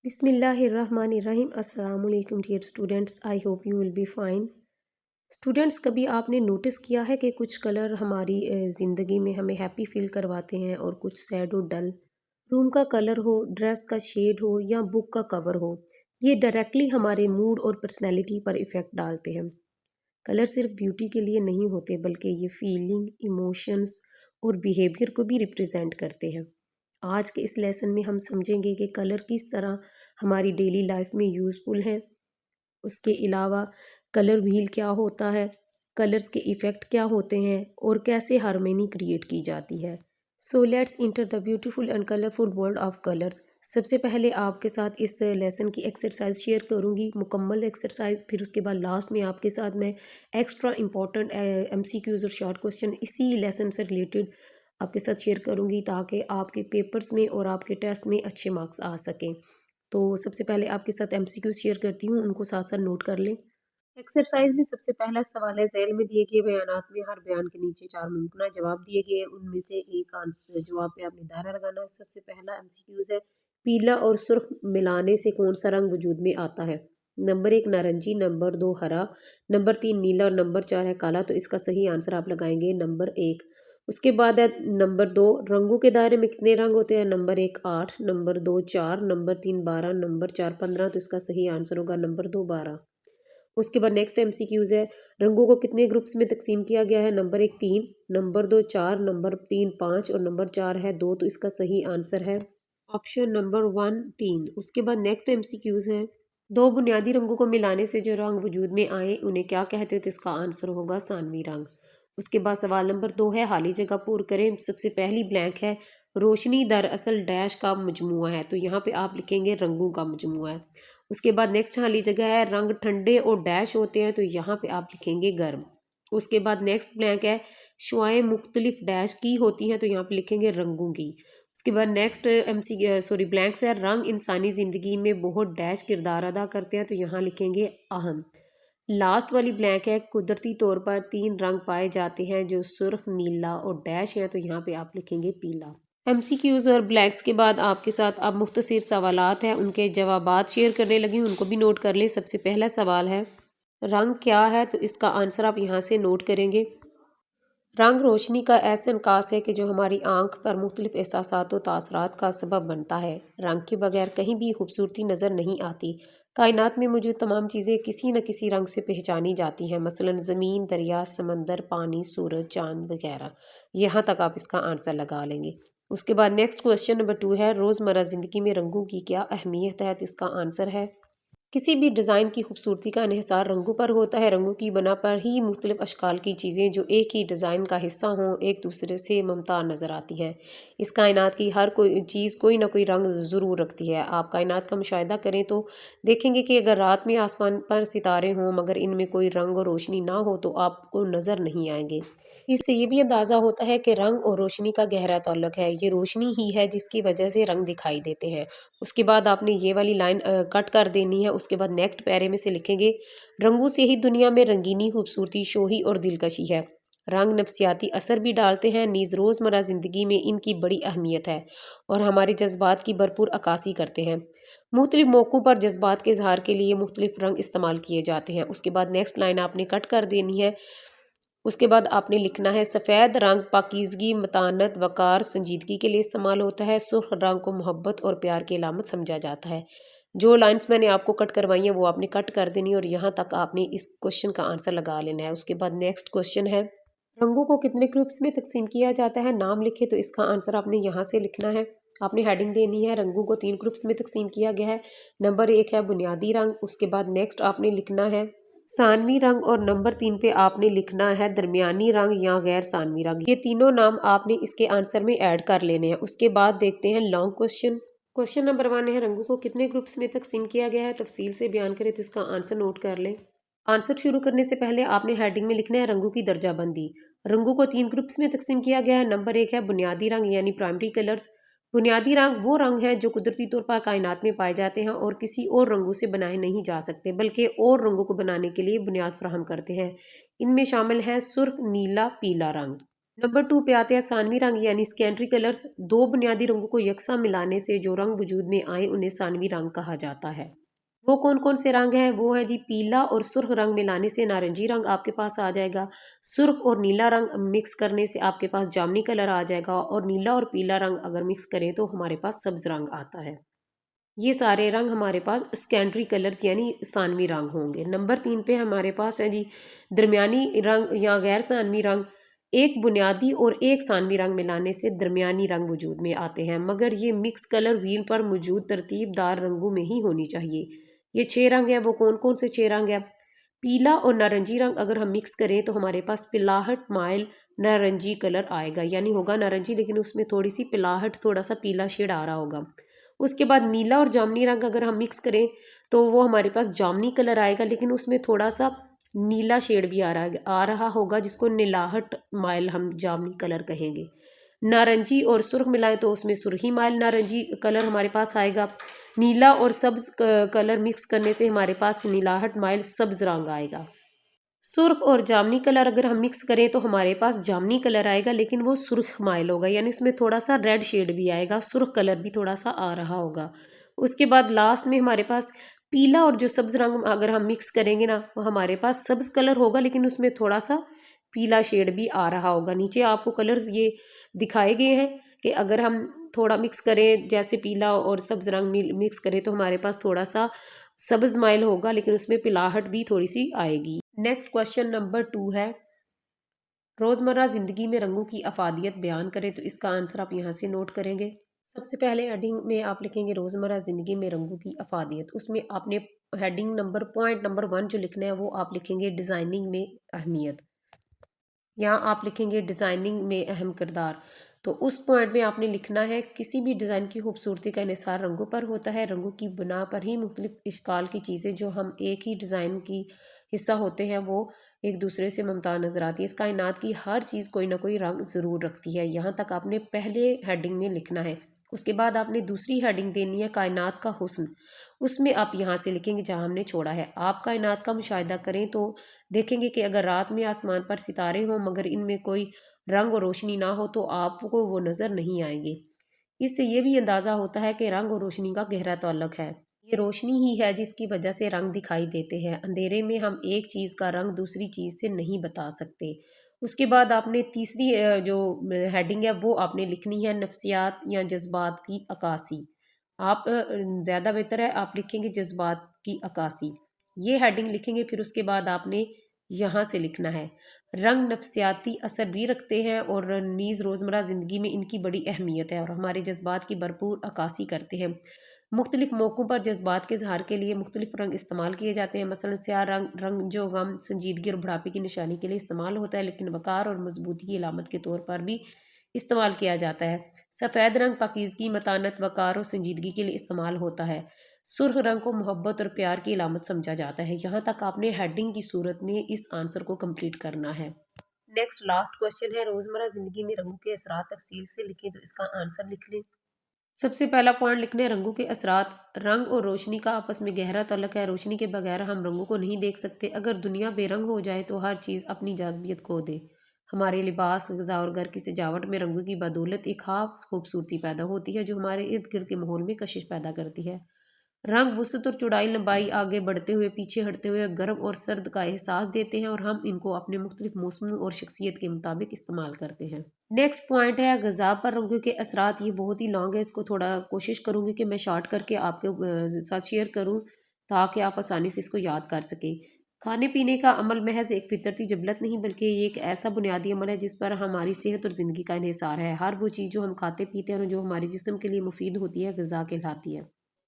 बिस्मिल्लाहिर्रहमानिर्रहीम। अस्सलाम वालेकुम dear students, I hope you will be fine. Students, कभी आपने नोटिस किया है कि कुछ कलर हमारी ज़िंदगी में हमें हैप्पी फील करवाते हैं और कुछ सैड और डल। रूम का कलर हो, ड्रेस का शेड हो या बुक का कवर हो, ये डायरेक्टली हमारे मूड और पर्सनैलिटी पर इफ़ेक्ट डालते हैं। कलर सिर्फ ब्यूटी के लिए नहीं होते, बल्कि ये फीलिंग, इमोशंस और बिहेवियर को भी रिप्रेजेंट करते हैं। आज के इस लेसन में हम समझेंगे कि कलर किस तरह हमारी डेली लाइफ में यूज़फुल हैं। उसके अलावा कलर व्हील क्या होता है, कलर्स के इफ़ेक्ट क्या होते हैं और कैसे हार्मनी क्रिएट की जाती है। So let's enter the beautiful and colourful world of colours. सबसे पहले आपके साथ इस लेसन की एक्सरसाइज शेयर करूंगी, मुकम्मल एक्सरसाइज। फिर उसके बाद लास्ट में आपके साथ मैं एक्स्ट्रा इंपॉर्टेंट एमसीक्यूज और शॉर्ट क्वेश्चन इसी लेसन से रिलेटेड आपके साथ शेयर करूंगी, ताकि आपके पेपर्स में और आपके टेस्ट में अच्छे मार्क्स आ सकें। तो सबसे पहले आपके साथ एमसीक्यू शेयर करती हूँ, उनको साथ साथ नोट कर लें। एक्सरसाइज में सबसे पहला सवाल है, झैल में दिए गए बयानात में हर बयान के नीचे 4 मुमकिन जवाब दिए गए हैं, उनमें से एक आंसर जवाब पे आपने दायरा लगाना है। सबसे पहला एमसीक्यूज है, पीला और सुर्ख मिलाने से कौन सा रंग वजूद में आता है। नंबर 1 नारंगी, नंबर 2 हरा, नंबर 3 नीला और नंबर 4 है काला। तो इसका सही आंसर आप लगाएंगे नंबर 1। उसके बाद है नंबर 2, रंगों के दायरे में कितने रंग होते हैं। Number 1 8, number 2 4, number 3 12, number 4 15। तो इसका सही आंसर होगा नंबर 2 12। उसके बाद नेक्स्ट एमसीक्यूज है, रंगों को कितने ग्रुप्स में तकसीम किया गया है। नंबर 1 3, नंबर 2 4, नंबर 3 5 और नंबर 4 है 2। तो इसका सही आंसर है ऑप्शन नंबर 1 3। उसके बाद नेक्स्ट एमसीक्यूज है, दो बुनियादी रंगों को मिलाने से जो रंग वजूद में आए उन्हें क्या कहते हैं। तो इसका आंसर होगा सानवी रंग। उसके बाद सवाल नंबर 2 है, खाली जगह पूर करें। सबसे पहली ब्लैंक है, रोशनी दरअसल डैश का मजमुआ है। तो यहाँ पे आप लिखेंगे रंगों का मजमुआ है। उसके बाद नेक्स्ट खाली जगह है, रंग ठंडे और डैश होते हैं। तो यहाँ पे आप लिखेंगे गर्म। उसके बाद नेक्स्ट ब्लैंक है, शुआएं मुख्तलिफ डैश की होती हैं। तो यहाँ पे लिखेंगे रंगों की। उसके बाद नेक्स्ट ब्लैंक्स है, रंग इंसानी ज़िंदगी में बहुत डैश किरदार अदा करते हैं। तो यहाँ लिखेंगे अहम। लास्ट वाली ब्लैंक है, कुदरती तौर पर 3 रंग पाए जाते हैं जो सुर्ख, नीला और डैश है। तो यहाँ पे आप लिखेंगे पीला। एमसीक्यूज और ब्लैंक्स के बाद आपके साथ अब मुख्तसर सवालात हैं, उनके जवाबात शेयर करने लगी हूँ, उनको भी नोट कर लें। सबसे पहला सवाल है, रंग क्या है। तो इसका आंसर आप यहाँ से नोट करेंगे। रंग रोशनी का ऐसा अनकास है कि जो हमारी आंख पर मुख्तलिफ एहसासात और तासरात का सबब बनता है। रंग के बगैर कहीं भी खूबसूरती नज़र नहीं आती। कायनात में मौजूद तमाम चीज़ें किसी न किसी रंग से पहचानी जाती हैं, मसलन ज़मीन, दरिया, समंदर, पानी, सूरज, चांद वगैरह। यहाँ तक आप इसका आंसर लगा लेंगे। उसके बाद नेक्स्ट क्वेश्चन नंबर 2 है, रोज़मर्रा ज़िंदगी में रंगों की क्या अहमियत है। तो इसका आंसर है, किसी भी डिज़ाइन की खूबसूरती का इन्हिसार रंगों पर होता है। रंगों की बना पर ही मुख्तलिफ अशकाल की चीज़ें जो एक ही डिज़ाइन का हिस्सा हों एक दूसरे से मुमताज़ नज़र आती हैं। इस कायनात की हर कोई चीज़ कोई ना कोई रंग ज़रूर रखती है। आप कायनात का मुशाहिदा करें तो देखेंगे कि अगर रात में आसमान पर सितारे हों मगर इनमें कोई रंग और रोशनी ना हो तो आपको नज़र नहीं आएंगे। इससे ये भी अंदाज़ा होता है कि रंग और रोशनी का गहरा ताल्लुक है। ये रोशनी ही है जिसकी वजह से रंग दिखाई देते हैं। उसके बाद आपने ये वाली लाइन कट कर देनी है। उसके बाद नेक्स्ट पैरे में से लिखेंगे, रंगों से ही दुनिया में रंगीनी, खूबसूरती, शोही और दिलकशी है। रंग नफसियाती असर भी डालते हैं, नीज़ रोज़मर्रा ज़िंदगी में इनकी बड़ी अहमियत है और हमारे जज्बात की भरपूर अक्कासी करते हैं। मुख्तलिफ मौक़ों पर जज्बात के इजहार के लिए मुख्तलिफ रंग इस्तेमाल किए जाते हैं। उसके बाद नेक्स्ट लाइन आपने कट कर देनी है। उसके बाद आपने लिखना है, सफ़ेद रंग पाकीज़गी, मतानत, वक़ार, संजीदगी के लिए इस्तेमाल होता है। सुर्ख रंग को मोहब्बत और प्यार की अलामत समझा जाता है। जो लाइंस मैंने आपको कट करवाई हैं वो आपने कट कर देनी है और यहाँ तक आपने इस क्वेश्चन का आंसर लगा लेना है। उसके बाद नेक्स्ट क्वेश्चन है, रंगों को कितने ग्रुप्स में तकसीम किया जाता है, नाम लिखे। तो इसका आंसर आपने यहाँ से लिखना है। आपने हेडिंग देनी है, रंगों को 3 ग्रुप्स में तकसीम किया गया है। नंबर 1 है बुनियादी रंग। उसके बाद नेक्स्ट आपने लिखना है सानवी रंग और नंबर 3 पे आपने लिखना है दरमियानी रंग या गैर सानवी रंग। ये तीनों नाम आपने इसके आंसर में ऐड कर लेने हैं। उसके बाद देखते हैं लॉन्ग क्वेश्चन। क्वेश्चन नंबर 1 है, रंगों को कितने ग्रुप्स में तकसीम किया गया है, तफसील से बयान करें। तो इसका आंसर नोट कर लें। आंसर शुरू करने से पहले आपने हेडिंग में लिखना है रंगों की दर्जाबंदी। रंगों को 3 ग्रुप्स में तकसीम किया गया है। नंबर 1 है बुनियादी रंग यानी प्राइमरी कलर्स। बुनियादी रंग वो रंग हैं जो कुदरती तौर पर कायनात में पाए जाते हैं और किसी और रंगों से बनाए नहीं जा सकते, बल्कि और रंगों को बनाने के लिए बुनियाद फराहम करते हैं। इनमें शामिल हैं सुर्ख, नीला, पीला रंग। नंबर 2 पे आते हैं सानवी रंग यानी सेकेंडरी कलर्स। दो बुनियादी रंगों को यकसा मिलाने से जो रंग वजूद में आए उन्हें सानवी रंग कहा जाता है। वो कौन कौन से रंग हैं? वो है जी पीला और सुर्ख रंग मिलाने से नारंगी रंग आपके पास आ जाएगा। सुर्ख और नीला रंग मिक्स करने से आपके पास जामनी कलर आ जाएगा, और नीला और पीला रंग अगर मिक्स करें तो हमारे पास सब्ज रंग आता है। ये सारे रंग हमारे पास सेकेंडरी कलर्स यानी सानवी रंग होंगे। नंबर 3 पे हमारे पास है जी दरमियानी रंग या गैर सानवी रंग। एक बुनियादी और एक सानवी रंग मिलाने से दरमियानी रंग वजूद में आते हैं, मगर ये मिक्स कलर व्हील पर मौजूद तरतीबदार रंगों में ही होनी चाहिए। ये 6 रंग हैं। वो कौन कौन से 6 रंग हैं? पीला और नारंगी रंग अगर हम मिक्स करें तो हमारे पास पिलाहट माइल नारंगी कलर आएगा, यानी होगा नारंगी लेकिन उसमें थोड़ी सी पिलाहट, थोड़ा सा पीला शेड आ रहा होगा। उसके बाद नीला और जामनी रंग अगर हम मिक्स करें तो वो हमारे पास जामनी कलर आएगा, लेकिन उसमें थोड़ा सा नीला शेड भी आ रहा होगा, जिसको नीलाहट माइल हम जामनी कलर कहेंगे। नारंगी और सुर्ख मिलाएं तो उसमें सुरही माइल नारंगी कलर हमारे पास आएगा। नीला और सब्ज कलर मिक्स करने से हमारे पास नीलाहट माइल सब्ज रंग आएगा। सुर्ख और जामनी कलर अगर हम मिक्स करें तो हमारे पास जामनी कलर आएगा, लेकिन वो सुर्ख माइल होगा, यानी उसमें थोड़ा सा रेड शेड भी आएगा, सुर्ख कलर भी थोड़ा सा आ रहा होगा। उसके बाद लास्ट में हमारे पास पीला और जो सब्ज रंग अगर हम मिक्स करेंगे ना, वो हमारे पास सब्ज कलर होगा, लेकिन उसमें थोड़ा सा पीला शेड भी आ रहा होगा। नीचे आपको कलर्स ये दिखाए गए हैं कि अगर हम थोड़ा मिक्स करें, जैसे पीला और सब्ज रंग मिक्स करें तो हमारे पास थोड़ा सा सब्ज माइल होगा, लेकिन उसमें पिलाहट भी थोड़ी सी आएगी। नेक्स्ट क्वेश्चन नंबर 2 है, रोज़मर्रा ज़िंदगी में रंगों की अफादियत बयान करें। तो इसका आंसर आप यहाँ से नोट करेंगे। सबसे पहले हेडिंग में आप लिखेंगे रोज़मर्रा ज़िंदगी में रंगों की अफादियत। उसमें आपने हेडिंग नंबर पॉइंट नंबर 1 जो लिखना है वो आप लिखेंगे डिज़ाइनिंग में अहमियत। यहाँ आप लिखेंगे डिज़ाइनिंग में अहम किरदार। तो उस पॉइंट में आपने लिखना है किसी भी डिज़ाइन की खूबसूरती का इन्हिसार रंगों पर होता है। रंगों की बिना पर ही मुख्तलिफ इश्काल की चीज़ें जो हम एक ही डिज़ाइन की हिस्सा होते हैं वो एक दूसरे से मुमताज़ नज़र आती है। इस कायनात की हर चीज़ कोई ना कोई रंग ज़रूर रखती है। यहाँ तक आपने पहले हेडिंग में लिखना है। उसके बाद आपने दूसरी हेडिंग देनी है कायनात का हुस्न। उसमें आप यहाँ से लिखेंगे जहाँ हमने छोड़ा है। आप कायनात का मुशाहिदा करें तो देखेंगे कि अगर रात में आसमान पर सितारे हों मगर इनमें कोई रंग और रोशनी ना हो तो आपको वो नज़र नहीं आएंगे। इससे ये भी अंदाज़ा होता है कि रंग और रोशनी का गहरा ताल्लुक है। ये रोशनी ही है जिसकी वजह से रंग दिखाई देते हैं। अंधेरे में हम एक चीज़ का रंग दूसरी चीज़ से नहीं बता सकते। उसके बाद आपने तीसरी जो हेडिंग है वो आपने लिखनी है नफ्सियात या जज्बात की अक्कासी। आप ज़्यादा बेहतर है आप लिखेंगे जज्बात की अक्कासी। ये हेडिंग लिखेंगे, फिर उसके बाद आपने यहाँ से लिखना है रंग नफ्सियाती असर भी रखते हैं और नीज़ रोज़मर्रा ज़िंदगी में इनकी बड़ी अहमियत है और हमारे जज्बात की भरपूर अक्कासी करते हैं। मुख्तलिफ मौक़ों पर जज्बात के इज़हार के लिए मुख्तलिफ रंग इस्तेमाल किए जाते हैं। मसलन स्याह रंग जो गम, संजीदगी और बुढ़ापे की निशानी के लिए इस्तेमाल होता है, लेकिन वक़ार और मजबूती की अलामत के तौर पर भी इस्तेमाल किया जाता है। सफ़ेद रंग पाकीज़गी, मतानत, वक़ार और संजीदगी के लिए इस्तेमाल होता है। सुर्ख रंग को मोहब्बत और प्यार की अलामत समझा जाता है। यहाँ तक आपने हेडिंग की सूरत में इस आंसर को कंप्लीट करना है। नेक्स्ट लास्ट क्वेश्चन है रोज़मर्रा ज़िंदगी में रंगों के असरात तफसील से लिखें। तो इसका आंसर लिख लें। सबसे पहला पॉइंट लिखने रंगों के असरात। रंग और रोशनी का आपस में गहरा ताल्लुक है। रोशनी के बगैर हम रंगों को नहीं देख सकते। अगर दुनिया बेरंग हो जाए तो हर चीज़ अपनी जाज़बियत खो दे। हमारे लिबास, ग़िज़ा और घर की सजावट में रंगों की बदौलत एक ख़ास खूबसूरती पैदा होती है जो हमारे इर्द गिर्द के माहौल में कशिश पैदा करती है। रंग वसत और चौड़ाई लंबाई, आगे बढ़ते हुए पीछे हटते हुए, गर्म और सर्द का एहसास देते हैं और हम इनको अपने मुख्तलिफ मौसमों और शख्सियत के मुताबिक इस्तेमाल करते हैं। नेक्स्ट पॉइंट है ग़िज़ा पर रंगों के असरात। ये बहुत ही लॉन्ग है, इसको थोड़ा कोशिश करूँगी कि मैं शॉर्ट करके आपके साथ शेयर करूँ ताकि आप आसानी से इसको याद कर सकें। खाने पीने का अमल महज एक फितरती जबलत नहीं बल्कि ये एक ऐसा बुनियादी अमल है जिस पर हमारी सेहत और ज़िंदगी का इन्हिसार है। हर वो चीज़ जो हम खाते पीते हैं और जो हमारे जिस्म के लिए मुफीद होती है ग़िज़ा कहलाती है।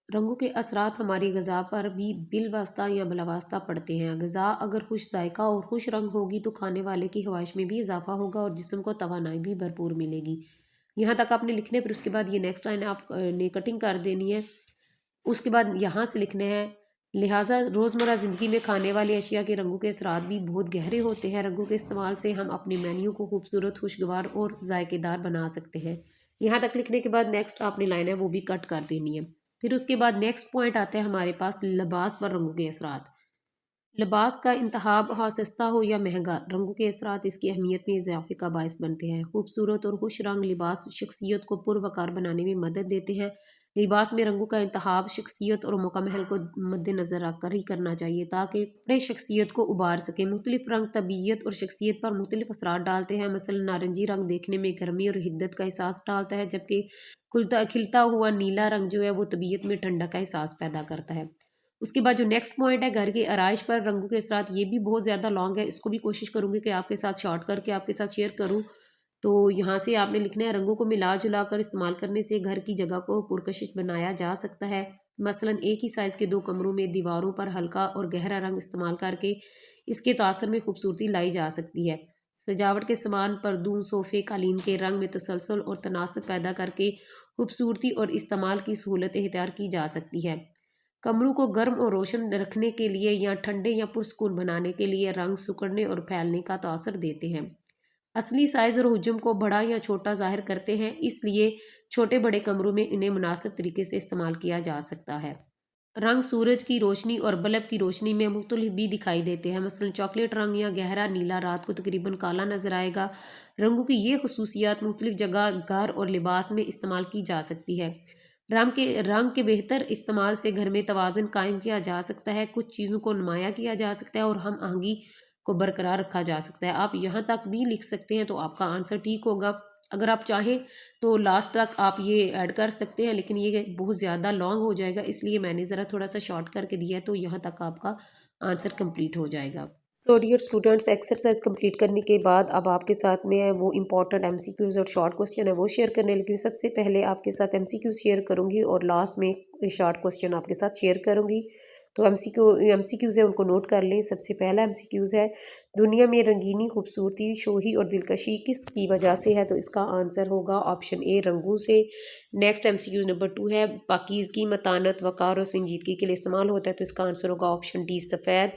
रंगों के असरात हमारी ग़िज़ा पर भी बिलवास्ता या बिलावास्ता पड़ते हैं। ग़िज़ा अगर खुश जायका और खुश रंग होगी तो खाने वाले की ख्वाहिश में भी इजाफा होगा और जिस्म को तवानाई भी भरपूर मिलेगी। यहाँ तक आपने लिखने, फिर उसके बाद ये नेक्स्ट लाइन आपने कटिंग कर देनी है। उसके बाद यहाँ से लिखने हैं लिहाजा रोज़मर्रा ज़िंदगी में खाने वाली अशिया के रंगों के असरात भी बहुत गहरे होते हैं। रंगों के इस्तेमाल से हम अपने मेन्यू को खूबसूरत, खुशगवार और जायकेदार बना सकते हैं। यहाँ तक लिखने के बाद नेक्स्ट आपने लाइन है वो भी कट कर देनी है। फिर उसके बाद नेक्स्ट पॉइंट आता है हमारे पास लिबास पर रंगों के असरात। लिबास का इंतखाब हाँ सस्ता हो या महंगा, रंगों के असरात इसकी अहमियत में इजाफे का बायस बनते हैं। खूबसूरत और खुश रंग लिबास शख्सियत को पुरवकार बनाने में मदद देते हैं। लिबास में रंगों का इंतखाब शख्सियत और मुकम्मल को मद्देनज़र रखकर ही करना चाहिए ताकि अपने शख्सियत को उबार सके। मुख्तलिफ रंग तबीयत और शख्सियत पर मुख्तलिफ असरात डालते हैं। मसलन नारंगी रंग देखने में गर्मी और हिद्दत का एहसास डालता है, जबकि खिलता हुआ नीला रंग जो है वो तबीयत में ठंडक का एहसास पैदा करता है। उसके बाद जो नेक्स्ट पॉइंट है घर के आराइश पर रंगों के असरात, ये भी बहुत ज़्यादा लॉन्ग है, इसको भी कोशिश करूँगी कि आपके साथ शॉर्ट करके आपके साथ शेयर करूँ। तो यहाँ से आपने लिखना है रंगों को मिला जुला कर इस्तेमाल करने से घर की जगह को पुरकशिश बनाया जा सकता है। मसलन एक ही साइज़ के दो कमरों में दीवारों पर हल्का और गहरा रंग इस्तेमाल करके इसके तासर में खूबसूरती लाई जा सकती है। सजावट के सामान पर्दों सोफ़े कालीन के रंग में तसलसल और तनासब पैदा करके खूबसूरती और इस्तेमाल की सहूलत इख्तियार की जा सकती है। कमरों को गर्म और रोशन रखने के लिए या ठंडे या पुरस्कून बनाने के लिए रंग सिकुड़ने और फैलने का तासर देते हैं। असली साइज़ और हुजम को बड़ा या छोटा ज़ाहिर करते हैं, इसलिए छोटे बड़े कमरों में इन्हें मुनासिब तरीके से इस्तेमाल किया जा सकता है। रंग सूरज की रोशनी और बल्ब की रोशनी में मुख्तलिफ भी दिखाई देते हैं। मसलन चॉकलेट रंग या गहरा नीला रात को तकरीबन काला नजर आएगा। रंगों की ये खसूसियात मुख्तलिफ जगह घर और लिबास में इस्तेमाल की जा सकती है। रंग के बेहतर इस्तेमाल से घर में तवाज़ुन कायम किया जा सकता है, कुछ चीज़ों को नुमाया किया जा सकता है और हम आहंगी को बरकरार रखा जा सकता है। आप यहाँ तक भी लिख सकते हैं तो आपका आंसर ठीक होगा। अगर आप चाहें तो लास्ट तक आप ये ऐड कर सकते हैं, लेकिन ये बहुत ज़्यादा लॉन्ग हो जाएगा, इसलिए मैंने ज़रा थोड़ा सा शॉर्ट करके दिया है, तो यहाँ तक आपका आंसर कंप्लीट हो जाएगा। So dear students, exercise complete करने के बाद अब आपके साथ में वो इंपॉर्टेंट एमसीक्यूज और शॉर्ट क्वेश्चन है वो शेयर करने लगी। सबसे पहले आपके साथ एमसीक्यू शेयर करूँगी और लास्ट में शॉर्ट क्वेश्चन आपके साथ शेयर करूँगी। तो एमसीक्यूज़ है उनको नोट कर लें। सबसे पहला एमसीक्यूज़ है, दुनिया में रंगीनी खूबसूरती शोही और दिलकशी किस की वजह से है? तो इसका आंसर होगा ऑप्शन ए रंगों से। नेक्स्ट एमसीक्यूज़ नंबर 2 है, पाकीज़गी मतानत वक़ार और संजीदगी के लिए इस्तेमाल होता है, तो इसका आंसर होगा ऑप्शन डी सफ़ेद।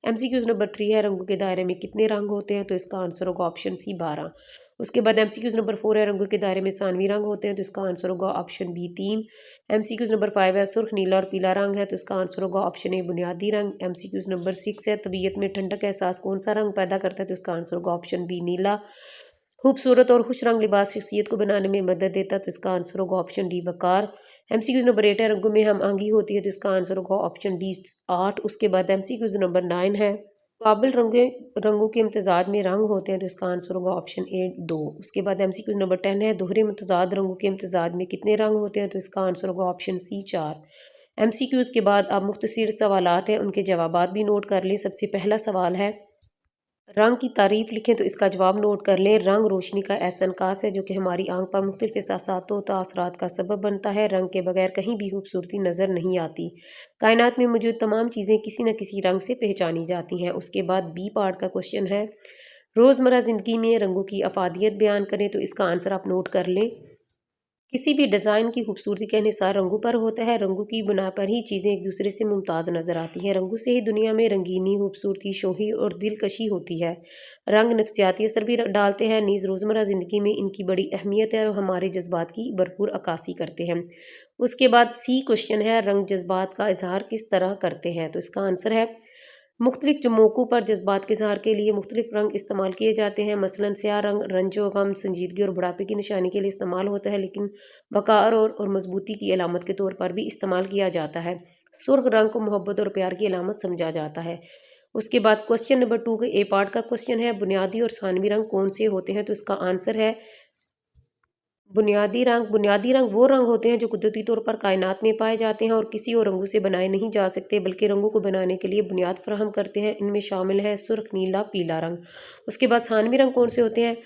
एमसीक्यूज़ नंबर 3 है, रंगों के दायरे में कितने रंग होते हैं? तो इसका आंसर होगा ऑप्शन सी 12। उसके बाद एमसीक्यूज़ नंबर 4 है, रंगों के दायरे में सानवी रंग होते हैं, तो इसका आंसर होगा ऑप्शन बी 3। एमसीक्यूज़ नंबर 5 है, सुर्ख नीला और पीला रंग है, तो इसका आंसर होगा ऑप्शन ए बुनियादी रंग। एमसीक्यूज़ नंबर 6 है, तबीयत में ठंडक का एहसास कौन सा रंग पैदा करता है? तो इसका आंसर होगा ऑप्शन बी नीला। खूबसूरत और खुश रंग लिबास शख्सियत को बनाने में मदद देता है, तो इसका आंसर होगा ऑप्शन डी वकार। एमसीक्यूज़ नंबर 8 है, रंगों में हम आंगी होती है, तो इसका आंसर होगा ऑप्शन डी 8। उसके बाद एमसीक्यूज़ नंबर 9 है, काबिल रंगों के इम्तजाज में रंग होते हैं, तो इसका आंसर होगा ऑप्शन ए 2। उसके बाद एमसीक्यूज़ नंबर 10 है, दोहरे मुतजाद रंगों के इम्तजाज में कितने रंग होते हैं? तो इसका आंसर होगा ऑप्शन सी 4। एमसीक्यूज़ के बाद अब मुख्तसर सवालात हैं, उनके जवाबात भी नोट कर लें। सबसे पहला सवाल है, रंग की तारीफ लिखें, तो इसका जवाब नोट कर लें। रंग रोशनी का ऐसा अनकास है जो कि हमारी आंख पर मुख्तलिफ एहसासों तासरात का सबब बनता है। रंग के बगैर कहीं भी खूबसूरती नज़र नहीं आती। कायनात में मौजूद तमाम चीज़ें किसी न किसी रंग से पहचानी जाती हैं। उसके बाद बी पार्ट का क्वेश्चन है, रोज़मर्रा ज़िंदगी में रंगों की अफादियत बयान करें, तो इसका आंसर आप नोट कर लें। किसी भी डिज़ाइन की खूबसूरती का इन्हिसार रंगों पर होता है। रंगों की बुना पर ही चीज़ें एक दूसरे से मुमताज़ नज़र आती हैं। रंगों से ही दुनिया में रंगीनी खूबसूरती शोही और दिलकशी होती है। रंग नफ्सियाती असर भी डालते हैं, नीज़ रोज़मर्रा ज़िंदगी में इनकी बड़ी अहमियत है और हमारे जज्बात की भरपूर अक्कासी करते हैं। उसके बाद सी क्वेश्चन है, रंग जज्बात का इजहार किस तरह करते हैं? तो इसका आंसर है, मुख्तलिफ मौक़ों पर जज्बात के इज़हार के लिए मुख्तलिफ रंग इस्तेमाल किए जाते हैं। मसलन स्याह रंग रंजो गम संजीदगी और बुढ़ापे की निशानी के लिए इस्तेमाल होता है, लेकिन वक़ार और मजबूती की अलामत के तौर पर भी इस्तेमाल किया जाता है। सुर्ख रंग को मोहब्बत और प्यार की अलामत समझा जाता है। उसके बाद क्वेश्चन नंबर 2 के ए पार्ट का क्वेश्चन है, बुनियादी और सानवी रंग कौन से होते हैं? तो इसका आंसर है बुनियादी रंग वो रंग होते हैं जो कुदरती तौर पर कायनात में पाए जाते हैं और किसी और रंगों से बनाए नहीं जा सकते, बल्कि रंगों को बनाने के लिए बुनियाद फराहम करते हैं। इनमें शामिल है सुर्ख नीला पीला रंग। उसके बाद सानवी रंग कौन से होते हैं?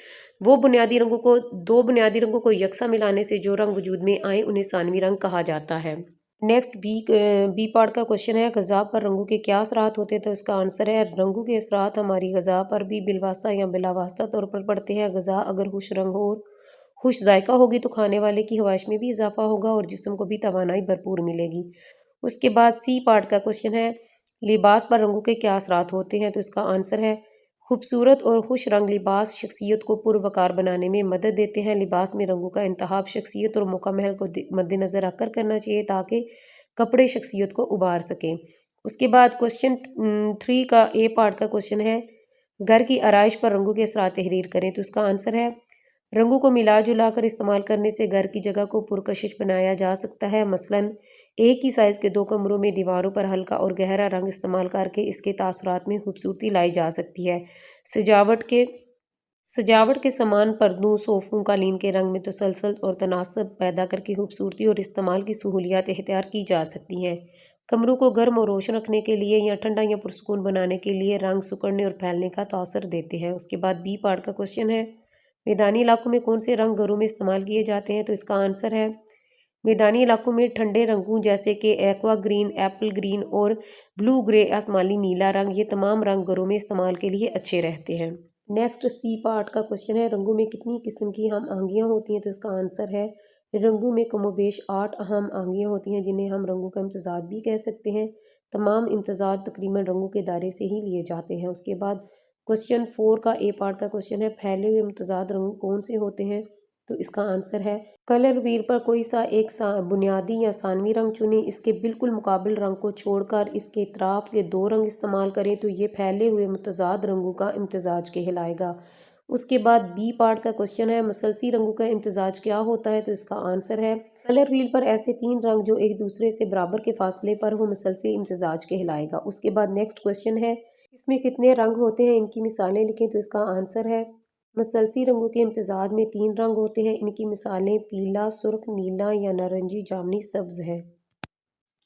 वो दो बुनियादी रंगों को यकसा मिलाने से जो रंग वजूद में आए उन्हें सानवी रंग कहा जाता है। नेक्स्ट बी पार्ट का क्वेश्चन है, ग़ज़ा पर रंगों के क्या असरात होते हैं? तो इसका आंसर है, रंगों के असरात हमारी ग़ज़ा पर भी बिलवास्ता या बिलावास्ता तौर पर पड़ते हैं। ग़ज़ा अगर खुश रंग हो और खुश जायका होगी तो खाने वाले की ख्वाहिश में भी इजाफा होगा और जिस्म को भी तवानाई भरपूर मिलेगी। उसके बाद सी पार्ट का क्वेश्चन है, लिबास पर रंगों के क्या असरात होते हैं? तो इसका आंसर है, खूबसूरत और खुश रंग लिबास शख्सियत को पुरवकार बनाने में मदद देते हैं। लिबास में रंगों का इंतखाब शख्सियत और मुकम्मल को मद्देनज़र रखकर करना चाहिए ताकि कपड़े शख्सियत को उभार सकें। اس کے بعد کوشچن 3 کا اے پارٹ کا کوشچن ہے گھر کی آرائش پر رنگوں کے اثرات تحریر کریں، تو اس کا آنسر ہے رنگوں کو ملا جلا کر استعمال کرنے سے گھر کی جگہ کو پرکشش بنایا جا سکتا ہے۔ مثلاً ایک ہی سائز کے 2 کمروں میں دیواروں پر ہلکا اور گہرا رنگ استعمال کر کے اس کے تاثرات میں خوبصورتی لائی جا سکتی ہے۔ سجاوٹ کے سامان، پردوں، صوفوں، قالین کے رنگ میں تسلسل اور تناسب پیدا کر کے خوبصورتی اور استعمال کی سہولیات اختیار کی جا سکتی ہیں۔ کمروں کو گرم اور روشن رکھنے کے لیے یا ٹھنڈا یا پرسکون بنانے کے لیے رنگ سکڑنے اور پھیلنے کا تاثر دیتے ہیں۔ اس کے بعد بی پارٹ کا کوشچن ہے میدانی علاقوں میں کون سے رنگ گھروں میں استعمال کیے جاتے ہیں، تو اس کا آنسر ہے میدانی علاقوں میں ٹھنڈے رنگوں جیسے کہ ایکوا گرین، ایپل گرین اور بلو گرے، آسمانی نیلا رنگ، یہ تمام رنگ گھروں میں استعمال کے لیے اچھے رہتے ہیں۔ نیکسٹ سی پارٹ کا کوشچن ہے رنگوں میں کتنی قسم کی ہم آہنگیاں ہوتی ہیں، تو اس کا آنسر ہے رنگوں میں کم و بیش 8 اہم آہنگیاں ہوتی ہیں جنہیں ہم رنگوں کا امتزاج بھی کہہ سکتے ہیں۔ تمام امتزاج تقریباً رنگوں کے دائرے سے ہی لیے جاتے ہیں۔ اس کے بعد کوشچن 4 کا اے پارٹ کا کوشچن ہے پھیلے ہوئے متضاد رنگ کون سے ہوتے ہیں، تو اس کا آنسر ہے کلر ویل پر کوئی سا ایک بنیادی یا ثانوی رنگ چنیں، اس کے بالکل مقابل رنگ کو چھوڑ کر اس کے اطراف کے 2 رنگ استعمال کریں تو یہ پھیلے ہوئے متضاد رنگوں کا امتزاج کہلائے گا۔ اس کے بعد بی پارٹ کا کوشچن ہے مسلسی رنگوں کا امتزاج کیا ہوتا ہے، تو اس کا آنسر ہے کلر ویل پر ایسے 3 رنگ جو ایک دوسرے سے برابر کے فاصلے پر ہو مسلسی امتزاج کہلائے گا۔ اس کے بعد نیکسٹ کوشچن ہے اس میں کتنے رنگ ہوتے ہیں، ان کی مثالیں لکھیں، تو اس کا آنسر ہے مسلسی رنگوں کے امتزاج میں 3 رنگ ہوتے ہیں، ان کی مثالیں پیلا، سرخ، نیلا یا نارنجی، جامنی، سبز ہیں۔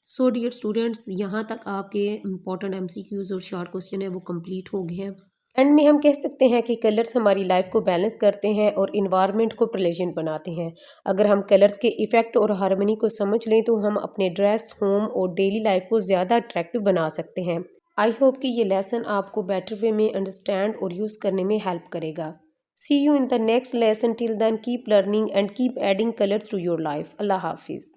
سو ڈیئر اسٹوڈینٹس، یہاں تک آپ کے امپورٹنٹ MCQs اور شارٹ کوشچن ہیں وہ کمپلیٹ ہو گئے ہیں۔ اینڈ میں ہم کہہ سکتے ہیں کہ کلرز ہماری لائف کو بیلنس کرتے ہیں اور انوائرمنٹ کو پلیزنٹ بناتے ہیں۔ اگر ہم کلرز کے ایفیکٹ اور ہارمنی کو سمجھ لیں تو ہم اپنے ڈریس، ہوم اور ڈیلی لائف کو زیادہ اٹریکٹیو بنا سکتے ہیں۔ آئی ہوپ کہ یہ لیسن آپ کو بیٹر وے میں انڈرسٹینڈ اور یوز کرنے میں ہیلپ کرے گا۔ See you in the next lesson. Till then, keep learning and keep adding color through your life. اللہ حافظ.